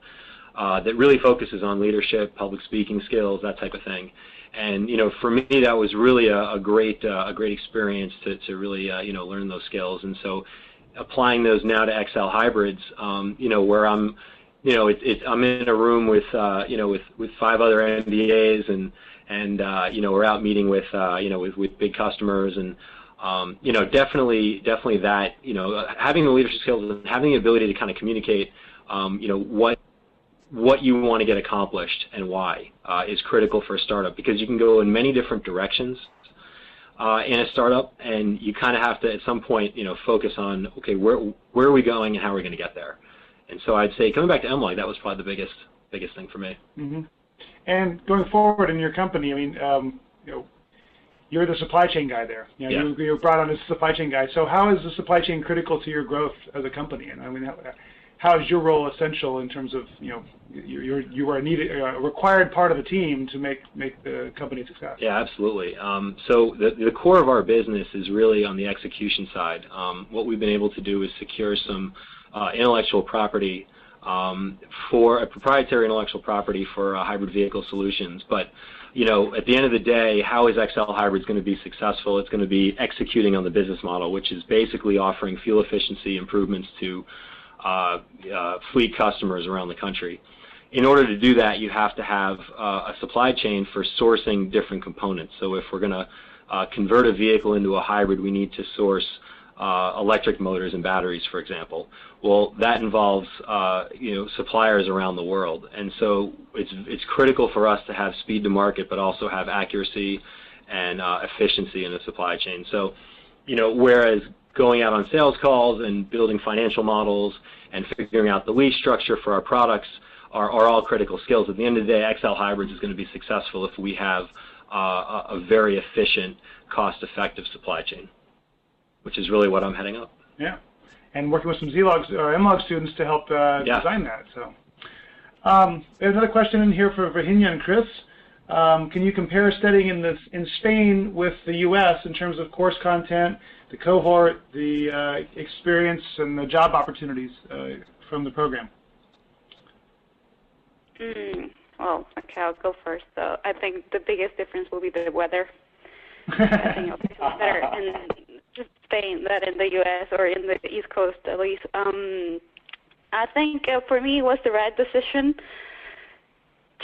that really focuses on leadership, public speaking skills, that type of thing. And for me, that was really a great experience to really learn those skills. And so applying those now to Excel hybrids, where I'm I'm in a room with 5 other MBAs and we're out meeting with with big customers and definitely that having the leadership skills and having the ability to kind of communicate what you want to get accomplished and why is critical for a startup, because you can go in many different directions in a startup, and you kind of have to at some point focus on, okay, where are we going and how are we going to get there. And so I'd say coming back to MLOG, that was probably the biggest thing for me. Mm-hmm. And going forward in your company, I mean, you're the supply chain guy there. Yeah. You're brought on as a supply chain guy. So how is the supply chain critical to your growth as a company? And I mean, how is your role essential in terms of you are a required part of the team to make the company a success? Yeah, absolutely. So the core of our business is really on the execution side. What we've been able to do is secure some intellectual property for a proprietary intellectual property for hybrid vehicle solutions. But at the end of the day, how is XL Hybrids going to be successful? It's going to be executing on the business model, which is basically offering fuel efficiency improvements to fleet customers around the country. In order to do that, you have to have a supply chain for sourcing different components. So if we're going to convert a vehicle into a hybrid, we need to source electric motors and batteries, for example. Well, that involves suppliers around the world, and so it's critical for us to have speed to market, but also have accuracy and efficiency in the supply chain. So, whereas going out on sales calls and building financial models and figuring out the lease structure for our products are all critical skills. At the end of the day, XL Hybrids is going to be successful if we have a very efficient, cost-effective supply chain, which is really what I'm heading up. Yeah, and working with some ZLOG or MLOG students to help design that. So, there's another question in here for Virginia and Chris. Can you compare studying in Spain with the U.S. in terms of course content, the cohort, the experience, and the job opportunities from the program? Well, okay, I'll go first. So I think the biggest difference will be the weather. I think it's better in just Spain than in the U.S. or in the East Coast, at least. I think for me it was the right decision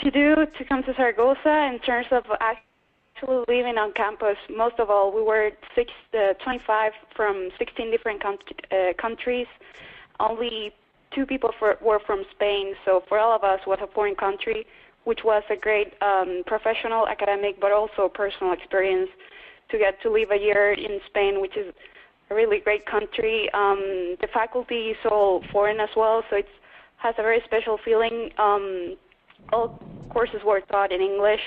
to come to Zaragoza in terms of actually living on campus. Most of all, we were 25 from 16 different countries. Only 2 people were from Spain, so for all of us was a foreign country, which was a great professional, academic, but also personal experience to get to live a year in Spain, which is a really great country. The faculty is all foreign as well, so it has a very special feeling. All courses were taught in English,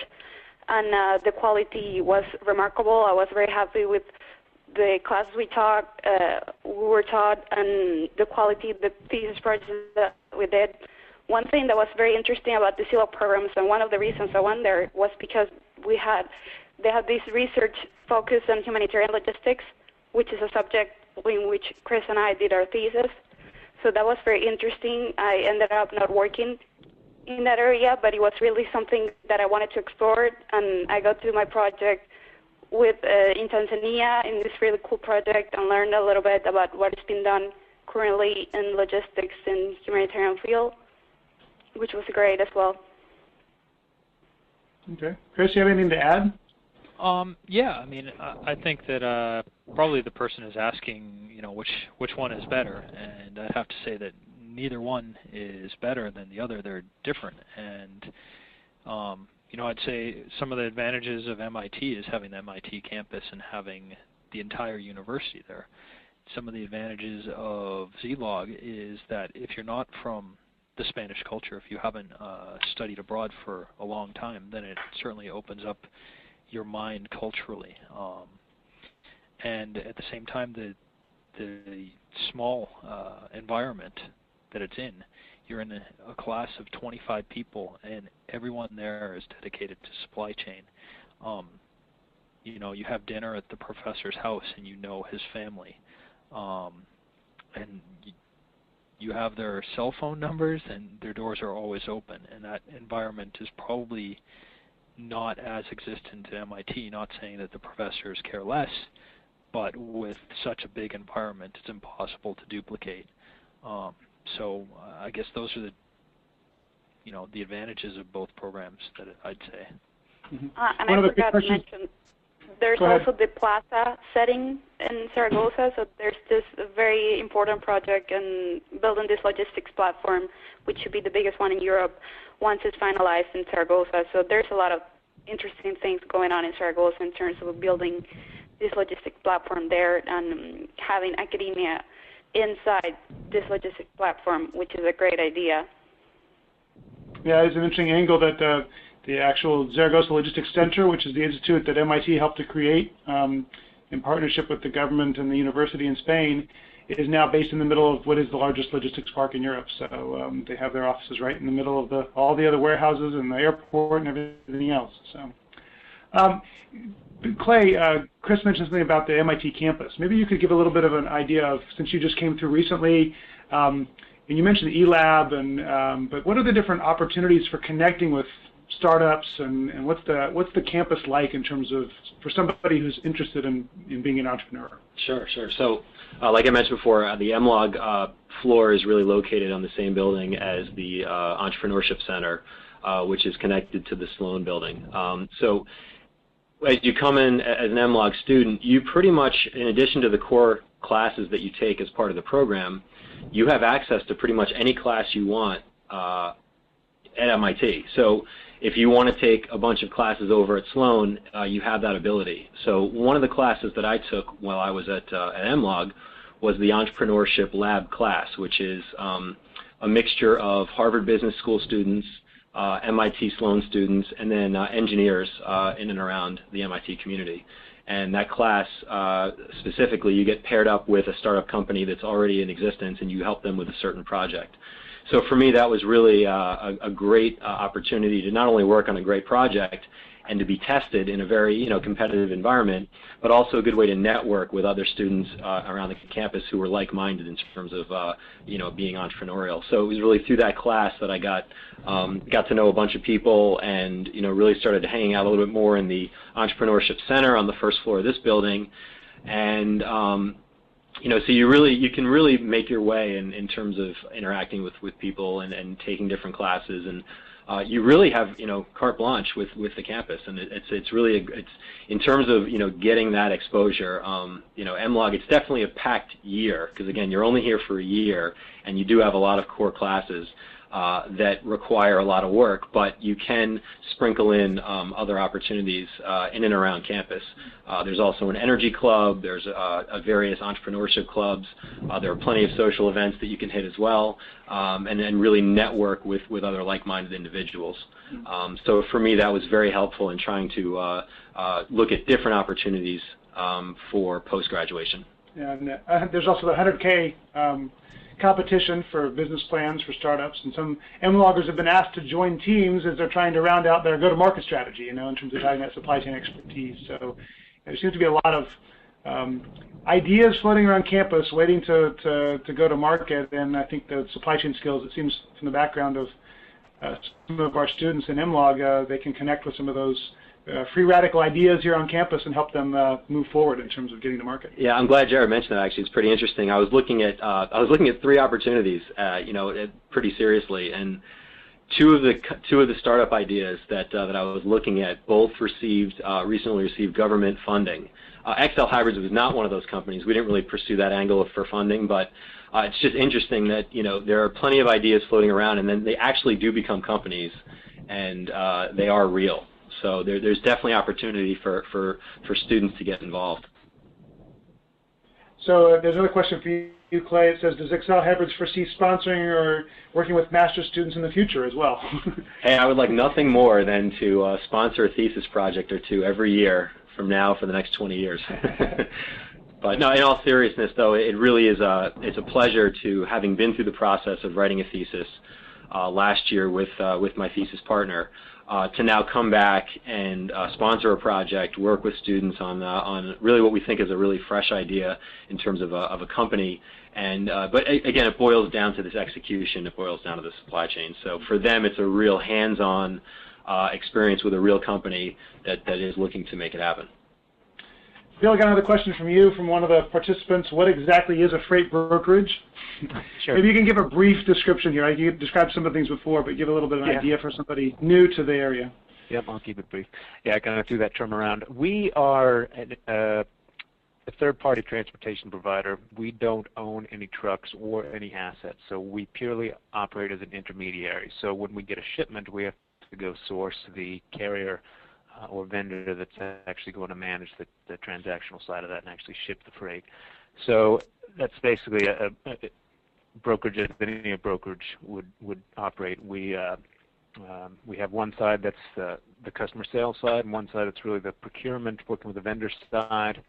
and the quality was remarkable. I was very happy with the classes we were taught, and the quality of the thesis projects that we did. One thing that was very interesting about the ZLOG programs, and one of the reasons I went there, was because they had this research focus on humanitarian logistics, which is a subject in which Chris and I did our thesis. So that was very interesting. I ended up not working in that area, but it was really something that I wanted to explore, and I got to do my project in Tanzania in this really cool project and learned a little bit about what is being done currently in logistics and humanitarian field, which was great as well. Okay. Chris, you have anything to add? Yeah, I mean, I think that probably the person is asking, which one is better, and I'd have to say that neither one is better than the other. They're different, and I'd say some of the advantages of MIT is having the MIT campus and having the entire university there. Some of the advantages of ZLOG is that if you're not from the Spanish culture, if you haven't studied abroad for a long time, then it certainly opens up your mind culturally. And at the same time, the small environment that it's in, you're in a class of 25 people, and everyone there is dedicated to supply chain. You have dinner at the professor's house, and you know his family. And you have their cell phone numbers, and their doors are always open. And that environment is probably not as existent at MIT, not saying that the professors care less, but with such a big environment, it's impossible to duplicate. So I guess those are the advantages of both programs that I'd say. And I forgot to mention, there's also the Plaza setting in Zaragoza, so there's this very important project in building this logistics platform, which should be the biggest one in Europe once it's finalized in Zaragoza. So there's a lot of interesting things going on in Zaragoza in terms of building this logistics platform there and having academia inside this logistics platform, which is a great idea. Yeah, it's an interesting angle that the actual Zaragoza Logistics Center, which is the institute that MIT helped to create in partnership with the government and the university in Spain, is now based in the middle of what is the largest logistics park in Europe. So they have their offices right in the middle of all the other warehouses and the airport and everything else. So, Clay, Chris mentioned something about the MIT campus. Maybe you could give a little bit of an idea of, since you just came through recently, and you mentioned the eLab, but what are the different opportunities for connecting with startups, and what's the campus like in terms of, for somebody who's interested in being an entrepreneur? Sure. So, like I mentioned before, the MLOG floor is really located on the same building as the Entrepreneurship Center, which is connected to the Sloan building. So, as you come in as an MLOG student, you pretty much, in addition to the core classes that you take as part of the program, you have access to pretty much any class you want at MIT. So if you want to take a bunch of classes over at Sloan, you have that ability. So one of the classes that I took while I was at MLOG was the Entrepreneurship Lab class, which is a mixture of Harvard Business School students, MIT Sloan students, and then engineers in and around the MIT community. And that class, specifically, you get paired up with a startup company that's already in existence, and you help them with a certain project. So for me, that was really a great opportunity to not only work on a great project and to be tested in a very competitive environment, but also a good way to network with other students around the campus who were like-minded in terms of being entrepreneurial. So it was really through that class that I got to know a bunch of people and really started hanging out a little bit more in the Entrepreneurship Center on the first floor of this building, and so you can really make your way in terms of interacting with people and taking different classes, and you really have carte blanche with the campus, and it's really in terms of getting that exposure. MLOG, it's definitely a packed year because again you're only here for a year, and you do have a lot of core classes that require a lot of work, but you can sprinkle in other opportunities in and around campus. There's also an energy club, there's various entrepreneurship clubs, there are plenty of social events that you can hit as well, and then really network with other like-minded individuals. So for me that was very helpful in trying to look at different opportunities for post-graduation. Yeah, and there's also the 100K competition for business plans for startups, and some MLOGers have been asked to join teams as they're trying to round out their go-to-market strategy, in terms of having that supply chain expertise. So there seems to be a lot of ideas floating around campus waiting to go to market, and I think the supply chain skills, it seems from the background of some of our students in MLOG, they can connect with some of those free radical ideas here on campus and help them move forward in terms of getting to market. Yeah, I'm glad Jared mentioned that. Actually, it's pretty interesting. I was looking at 3 opportunities, pretty seriously, and two of the startup ideas that I was looking at both recently received government funding. XL Hybrids was not one of those companies. We didn't really pursue that angle for funding, but it's just interesting that there are plenty of ideas floating around, and then they actually do become companies. and they are real. So there's definitely opportunity for students to get involved. So there's another question for you, Clay. It says, does Excel Hybrids foresee sponsoring or working with master's students in the future as well? Hey, I would like nothing more than to sponsor a thesis project or two every year from now for the next 20 years. But no, in all seriousness, though, it really is it's a pleasure to, having been through the process of writing a thesis last year with my thesis partner, to now come back and sponsor a project, work with students on really what we think is a really fresh idea in terms of a company. And but again, it boils down to this execution. It boils down to the supply chain. So for them, it's a real hands-on experience with a real company that is looking to make it happen. Bill, I got another question from you, from one of the participants. What exactly is a freight brokerage? Sure. Maybe you can give a brief description here. You described some of the things before, but give a little bit of an idea for somebody new to the area. Yep, I'll keep it brief. Yeah, I kind of threw that term around. We are a third-party transportation provider. We don't own any trucks or any assets, so we purely operate as an intermediary. So when we get a shipment, we have to go source the carrier or vendor that's actually going to manage the transactional side of that and actually ship the freight. So that's basically a brokerage as any brokerage would operate. We have one side that's the customer sales side, and one side that's really the procurement, working with the vendor side.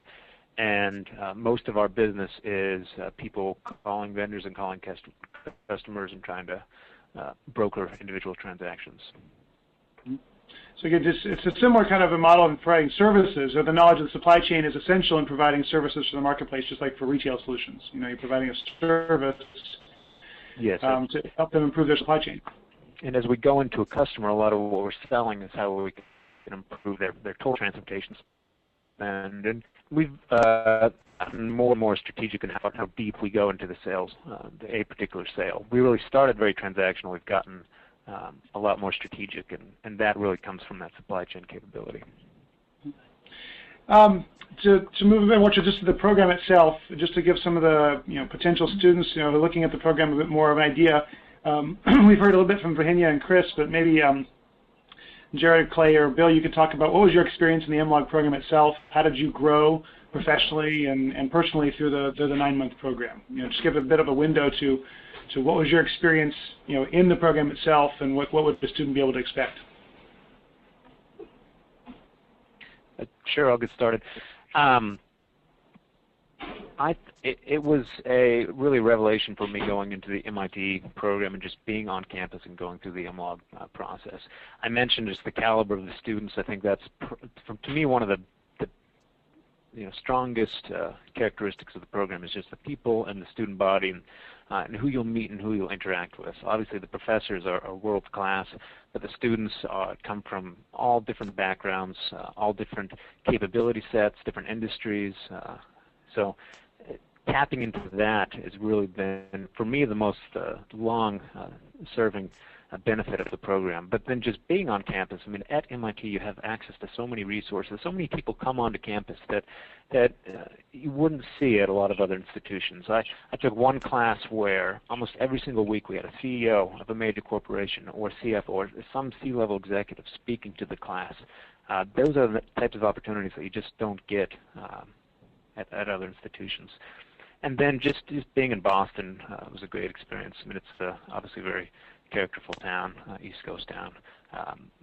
And most of our business is people calling vendors and calling customers and trying to broker individual transactions. So again, it's a similar kind of a model in providing services, or the knowledge of the supply chain is essential in providing services to the marketplace, just like for retail solutions. You know, you're providing a service to help them improve their supply chain. And as we go into a customer, a lot of what we're selling is how we can improve their total transportation spend. And we've gotten more and more strategic in how deep we go into the sales, a particular sale. We really started very transactional. We've gotten a lot more strategic, and that really comes from that supply chain capability. To move a bit more to just the program itself, just to give some of the potential students who are looking at the program a bit more of an idea. We've heard a little bit from Virginia and Chris, but maybe Jared, Clay, or Bill, you could talk about what was your experience in the MLOG program itself. How did you grow professionally and personally through the 9-month program? Just give a bit of a window to what was your experience, in the program itself, and what would the student be able to expect? Sure, I'll get started. It was a really revelation for me going into the MIT program and just being on campus and going through the MLOG process. I mentioned just the caliber of the students. I think that's, to me, one of the strongest characteristics of the program is just the people and the student body and who you'll meet and who you'll interact with. Obviously, the professors are world class, but the students come from all different backgrounds, all different capability sets, different industries. So tapping into that has really been, for me, the most long-serving benefit of the program. But then just being on campus, I mean, at MIT you have access to so many resources, so many people come onto campus that you wouldn't see at a lot of other institutions. I took one class where almost every single week we had a CEO of a major corporation or CFO or some C-level executive speaking to the class. Those are the types of opportunities that you just don't get at other institutions. And then just being in Boston was a great experience. I mean, it's obviously a very characterful town, East Coast town.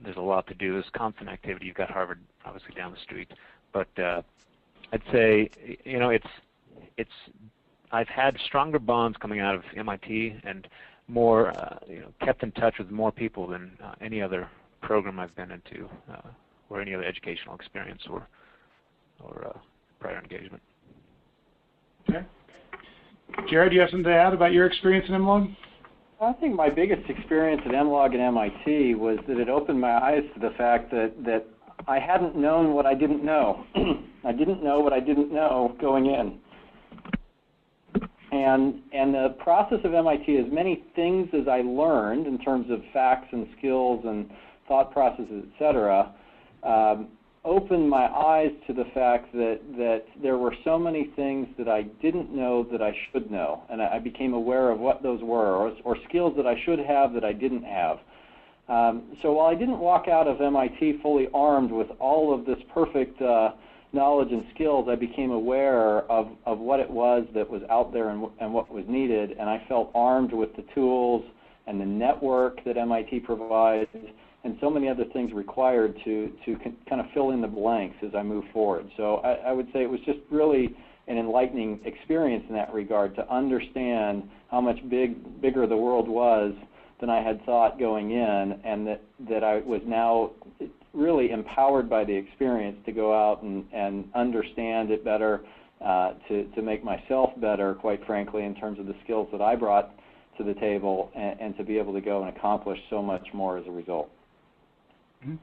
There's a lot to do. There's constant activity. You've got Harvard obviously down the street. But I'd say, I've had stronger bonds coming out of MIT and more, kept in touch with more people than any other program I've been into or any other educational experience or prior engagement. Okay. Jared, do you have something to add about your experience in MLOG? I think my biggest experience at MLOG and MIT was that it opened my eyes to the fact that I hadn't known what I didn't know. I didn't know what I didn't know going in. And the process of MIT, as many things as I learned in terms of facts and skills and thought processes, et cetera, opened my eyes to the fact that there were so many things that I didn't know that I should know, and I became aware of what those were, or skills that I should have that I didn't have. So while I didn't walk out of MIT fully armed with all of this perfect knowledge and skills, I became aware of what it was that was out there and what was needed, and I felt armed with the tools and the network that MIT provides and so many other things required to kind of fill in the blanks as I move forward. So I would say it was just really an enlightening experience in that regard to understand how much bigger the world was than I had thought going in, and that I was now really empowered by the experience to go out and understand it better, to make myself better, quite frankly, in terms of the skills that I brought to the table, and to be able to go and accomplish so much more as a result. Mm-hmm.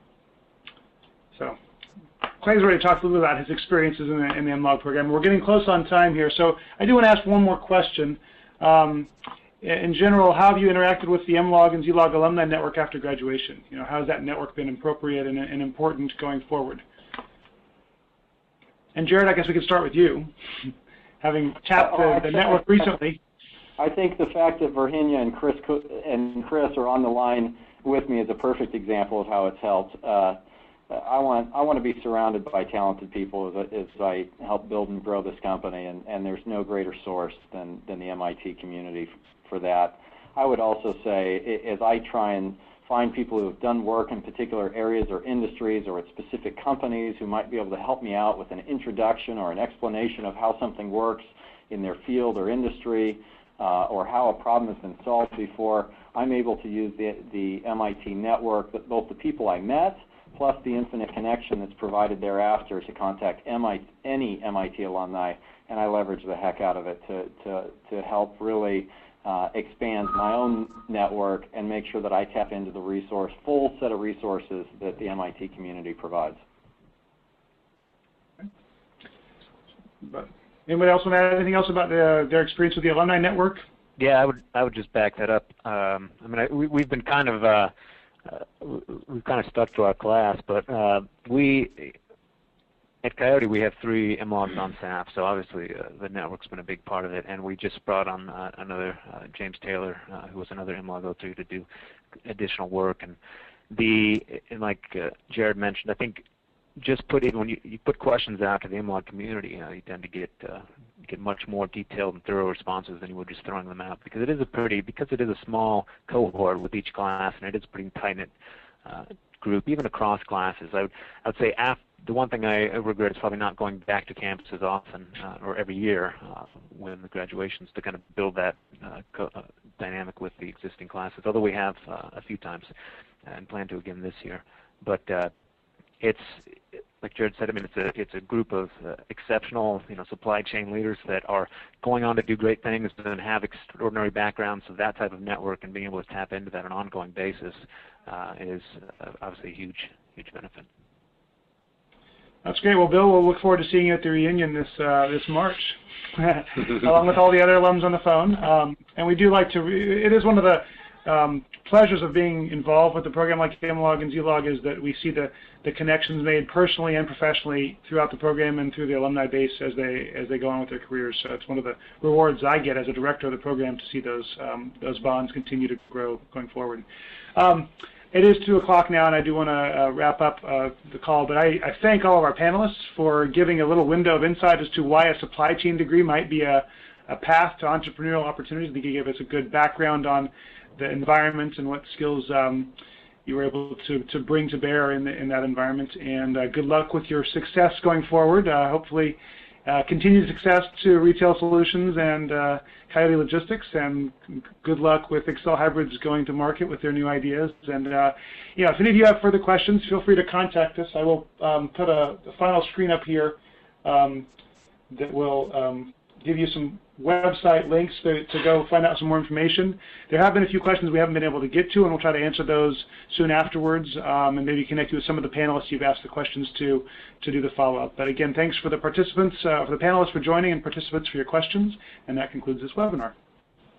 So Clay's already talked a little bit about his experiences in the MLOG program. We're getting close on time here, so I do want to ask one more question. In general, how have you interacted with the MLOG and ZLOG alumni network after graduation? You know, how has that network been appropriate and important going forward? And Jared, I guess we could start with you, having tapped the network recently. I think the fact that Virginia and Chris are on the line with me is a perfect example of how it's helped. I want to be surrounded by talented people as I help build and grow this company, and there's no greater source than the MIT community for that. I would also say, as I try and find people who have done work in particular areas or industries or at specific companies who might be able to help me out with an introduction or an explanation of how something works in their field or industry, or how a problem has been solved before, I'm able to use the MIT network, both the people I met, plus the infinite connection that's provided thereafter to contact any MIT alumni, and I leverage the heck out of it to help really expand my own network and make sure that I tap into the full set of resources that the MIT community provides. But anybody else want to add anything else about their experience with the alumni network? Yeah, I would just back that up. I mean, we've been kind of we've kind of stuck to our class, but at Coyote we have 3 MLOGs on staff, so obviously the network's been a big part of it, and we just brought on another James Taylor, who was another MLOG 03 to do additional work, and like Jared mentioned, I think just when you put questions out to the MLOG community, you tend to get much more detailed and thorough responses than you would just throwing them out, because it is a small cohort with each class, and it is a pretty tight-knit group, even across classes. I would say the one thing I regret is probably not going back to campus as often or every year when the graduations, to kind of build that dynamic with the existing classes, although we have a few times and plan to again this year. But it's, like Jared said, I mean, it's a group of exceptional, supply chain leaders that are going on to do great things and have extraordinary backgrounds. So that type of network and being able to tap into that on an ongoing basis is obviously a huge benefit. That's great. Well, Bill, we'll look forward to seeing you at the reunion this March, along with all the other alums on the phone. And we do like to. It is one of the pleasures of being involved with the program like MLOG and ZLOG is that we see the connections made personally and professionally throughout the program and through the alumni base as they go on with their careers. So it's one of the rewards I get as a director of the program to see those bonds continue to grow going forward. It is 2 o'clock now, and I do want to wrap up the call, but I thank all of our panelists for giving a little window of insight as to why a supply chain degree might be a path to entrepreneurial opportunities. I think you gave us a good background on the environment and what skills you were able to bring to bear in that environment. And good luck with your success going forward. Hopefully, continued success to Retail Solutions and Coyote Logistics, and good luck with Excel Hybrids going to market with their new ideas. And if any of you have further questions, feel free to contact us. I will put a final screen up here that will give you some website links to go find out some more information. There have been a few questions we haven't been able to get to, and we'll try to answer those soon afterwards, and maybe connect you with some of the panelists you've asked the questions to do the follow-up. But again, thanks for the participants, for the panelists for joining, and participants for your questions, and that concludes this webinar.